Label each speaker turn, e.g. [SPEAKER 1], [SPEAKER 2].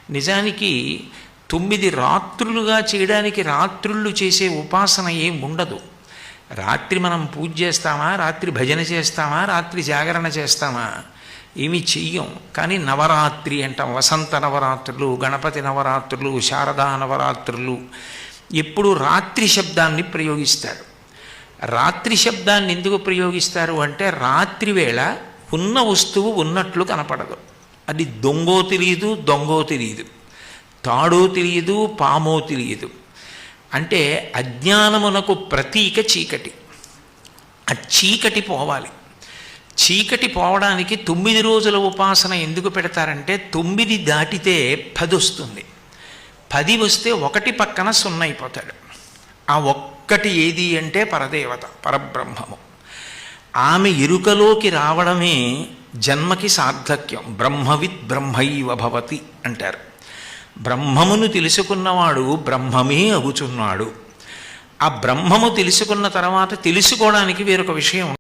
[SPEAKER 1] నిజానికి 9 రాత్రులుగా చేయడానికి రాత్రుళ్ళు చేసే ఉపాసన ఏం ఉండదు. రాత్రి మనం పూజ చేస్తామా, రాత్రి భజన చేస్తామా, రాత్రి జాగరణ చేస్తామా, ఏమీ చెయ్యం. కానీ నవరాత్రి అంటాం. వసంత నవరాత్రులు, గణపతి నవరాత్రులు, శారదా నవరాత్రులు, ఎప్పుడు రాత్రి శబ్దాన్ని ప్రయోగిస్తారు. రాత్రి శబ్దాన్ని ఎందుకు ప్రయోగిస్తారు అంటే, రాత్రి వేళ ఉన్న వస్తువు ఉన్నట్లు కనపడదు. అది దొంగో తెలియదు, దొంగో తెలియదు, తాడో తెలియదు, పామో తెలియదు. అంటే అజ్ఞానమునకు ప్రతీక చీకటి. ఆ చీకటి పోవాలి. చీకటి పోవడానికి 9 రోజుల ఉపాసన ఎందుకు పెడతారంటే, 9 దాటితే 10 వస్తుంది. 10 వస్తే 1 పక్కన 0 అయిపోతాడు. ఆ ఒక్కటి ఏది అంటే పరదేవత, పరబ్రహ్మము. ఆమె ఎరుకలోకి రావడమే జన్మకి సార్థక్యం. బ్రహ్మవిత్ బ్రహ్మైవ భవతి అంటారు. బ్రహ్మమును తెలుసుకున్నవాడు బ్రహ్మమే అగుచున్నాడు. ఆ బ్రహ్మము తెలుసుకున్న తర్వాత తెలుసుకోవడానికి వేరొక విషయం